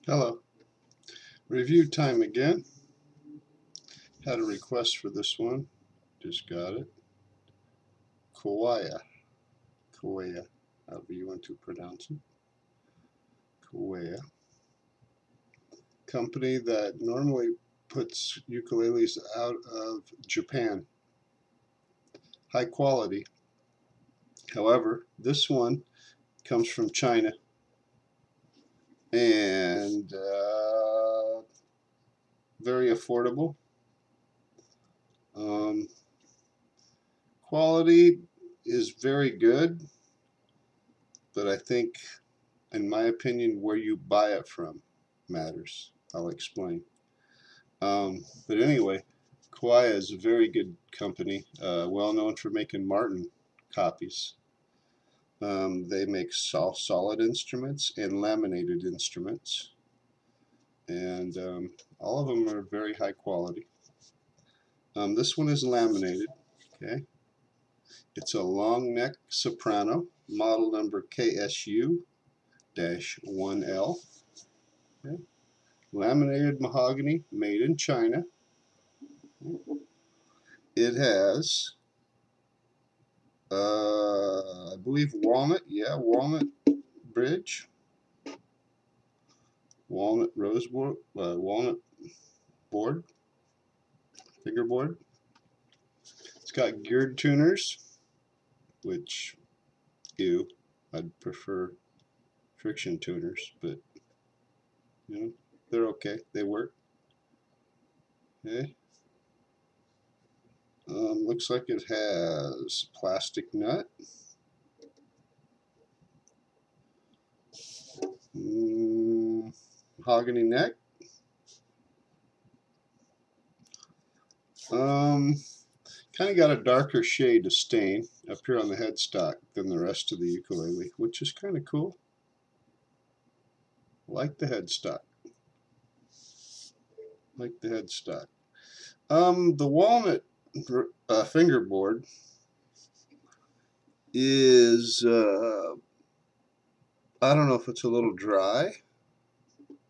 Hello. Review time again. Had a request for this one. Just got it. Kiwaya, however you want to pronounce it. Kiwaya. Company that normally puts ukuleles out of Japan. High quality. However, this one comes from China. And very affordable. Quality is very good, but I think, in my opinion, where you buy it from matters. I'll explain. But anyway, Kiwaya is a very good company, well known for making Martin copies. They make solid instruments and laminated instruments, and all of them are very high quality. This one is laminated. Okay, it's a long neck soprano, model number KSU-1L. Okay. Laminated mahogany, made in China. It has, I believe, walnut bridge, walnut rose board, walnut board, fingerboard. It's got geared tuners, which, I'd prefer friction tuners, but they're okay. They work. Okay. Looks like it has plastic nut. Mahogany neck. Kind of got a darker shade of stain up here on the headstock than the rest of the ukulele, which is kind of cool. Like the headstock. The walnut fingerboard is, I don't know if it's a little dry,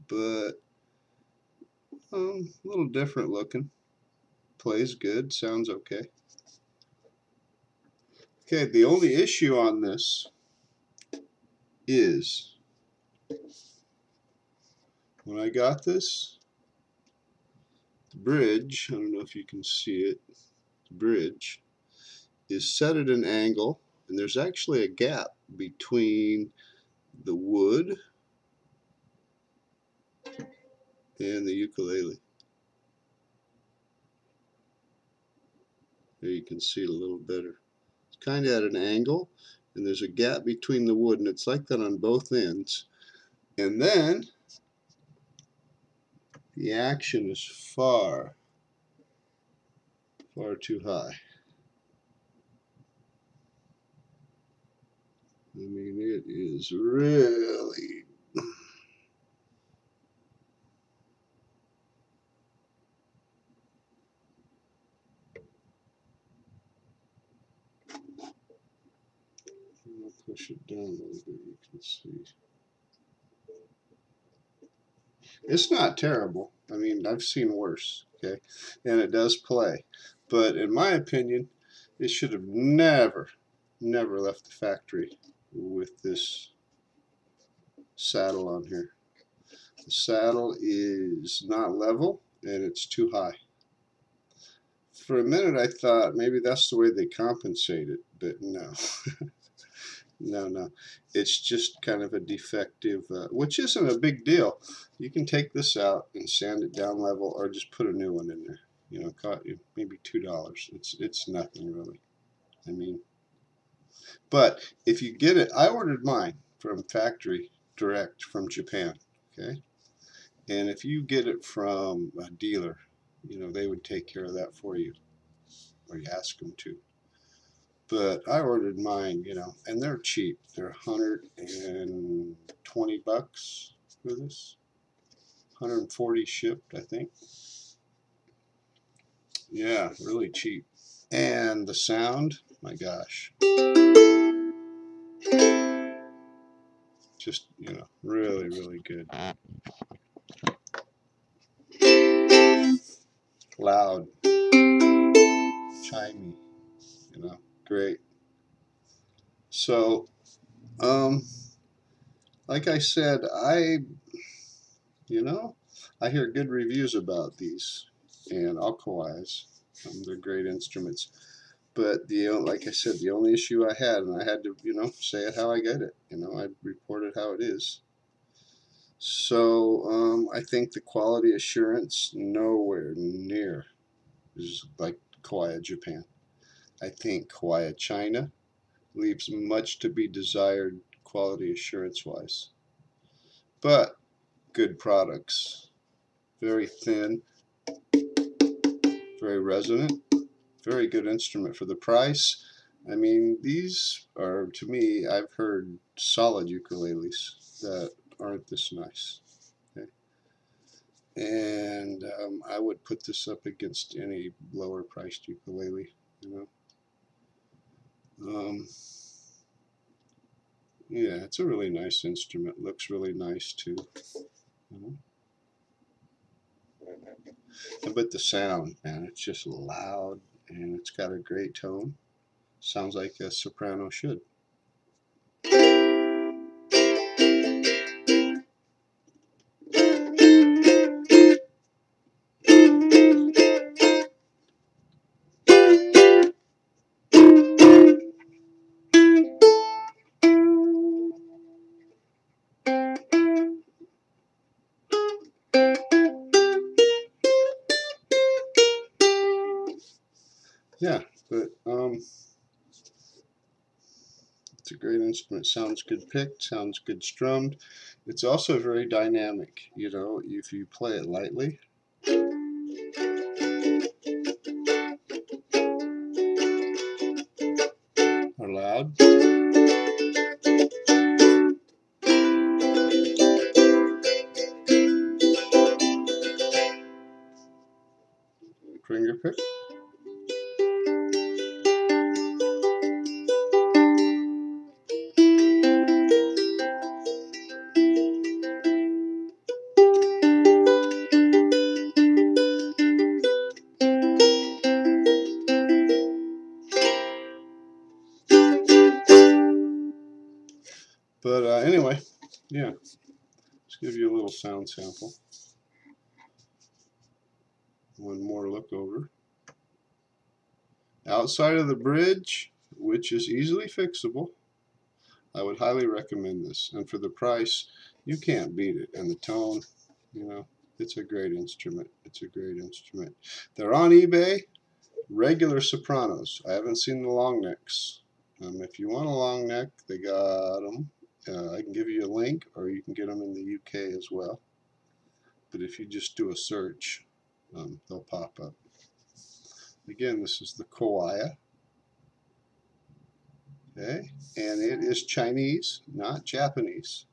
but a little different looking. Plays good, sounds okay. Okay, the only issue on this is when I got this, the bridge, I don't know if you can see it, the bridge is set at an angle, and there's actually a gap between the wood and the ukulele. There you can see it a little better. It's kind of at an angle, and there's a gap between the wood, and it's like that on both ends. And then the action is far too high. I mean, it is really I'll push it down a little bit, you can see. It's not terrible. I mean, I've seen worse, okay? And it does play. But in my opinion, it should have never left the factory with this saddle on here. The saddle is not level and it's too high. For a minute I thought maybe that's the way they compensate it, but no. No. It's just kind of a defective, which isn't a big deal. You can take this out and sand it down level or just put a new one in there. You know, cost you maybe $2. It's nothing really. I mean, but if you get it, I ordered mine from factory direct from Japan, okay? And if you get it from a dealer, they would take care of that for you, or you ask them to. But I ordered mine, and they're cheap. They're $120 for this. 140 shipped, I think. Yeah, really cheap. And the sound, my gosh. Just, really good. loud, chimey, great. So, like I said, I hear good reviews about these and all Kiwayas. They're great instruments. But like I said, the only issue I had, and I had to, say it how I get it. I report it how it is. So I think the quality assurance nowhere near is like Kiwaya Japan. I think Kiwaya China leaves much to be desired quality assurance wise. But good products, very thin, very resonant, very good instrument for the price. I mean, these are, to me, I've heard solid ukuleles that aren't this nice. Okay? And I would put this up against any lower priced ukulele, Yeah, it's a really nice instrument. Looks really nice too. But the sound, man, it's just loud and it's got a great tone. Sounds like a soprano should. Yeah, but it's a great instrument. Sounds good picked, sounds good strummed. It's also very dynamic, if you play it lightly. Or loud. Finger pick. But anyway, yeah, let's give you a little sound sample. One more look over. Outside of the bridge, which is easily fixable, I would highly recommend this. And for the price, you can't beat it. And the tone, it's a great instrument. It's a great instrument. They're on eBay, regular sopranos. I haven't seen the long necks. If you want a long neck, they got them. I can give you a link, or you can get them in the UK as well. But if you just do a search, they'll pop up. Again, this is the Kiwaya. Okay, and it is Chinese, not Japanese,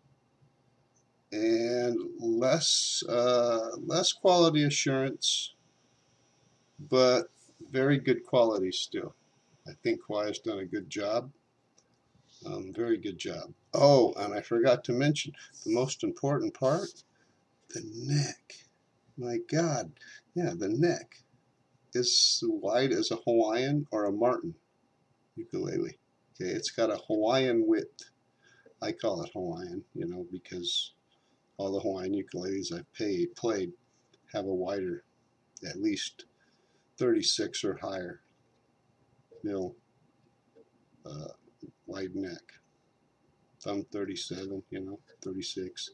and less quality assurance, but very good quality still. I think Kiwaya's done a good job. Very good job. Oh, and I forgot to mention the most important part, the neck. My God, yeah, the neck is wide as a Hawaiian or a Martin ukulele. Okay, it's got a Hawaiian width. I call it Hawaiian, because all the Hawaiian ukuleles I've played have a wider, at least 36 or higher mil wide neck. I'm 37, 36.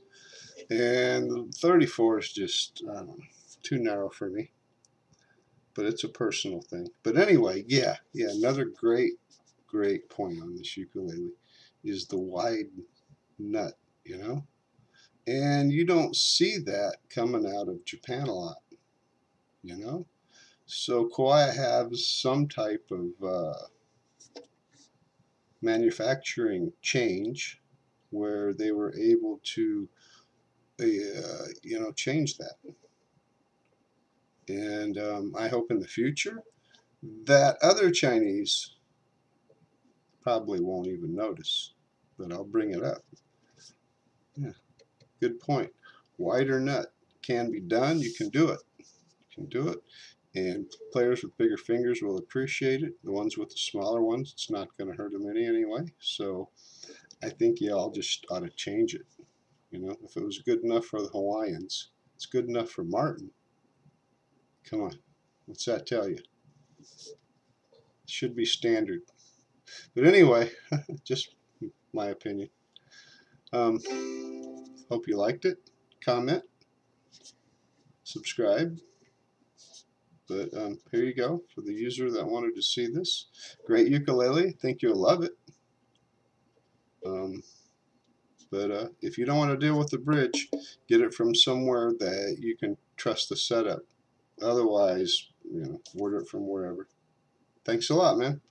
And 34 is just, I don't know, too narrow for me. But it's a personal thing. But anyway, yeah, another great point on this ukulele is the wide nut, And you don't see that coming out of Japan a lot, So Kiwaya has some type of manufacturing change where they were able to, change that. And I hope in the future that other Chinese probably won't even notice, but I'll bring it up. Yeah, good point. Wider nut can be done. You can do it. You can do it. And players with bigger fingers will appreciate it. The ones with the smaller ones, it's not going to hurt them any anyway. So I think y'all just ought to change it. You know, if it was good enough for the Hawaiians, it's good enough for Martin. Come on, what's that tell you? It should be standard. But anyway, just my opinion. Hope you liked it. Comment, subscribe. But here you go for the user that wanted to see this. Great ukulele. Think you'll love it. But if you don't want to deal with the bridge, get it from somewhere that you can trust the setup. Otherwise, order it from wherever. Thanks a lot, man.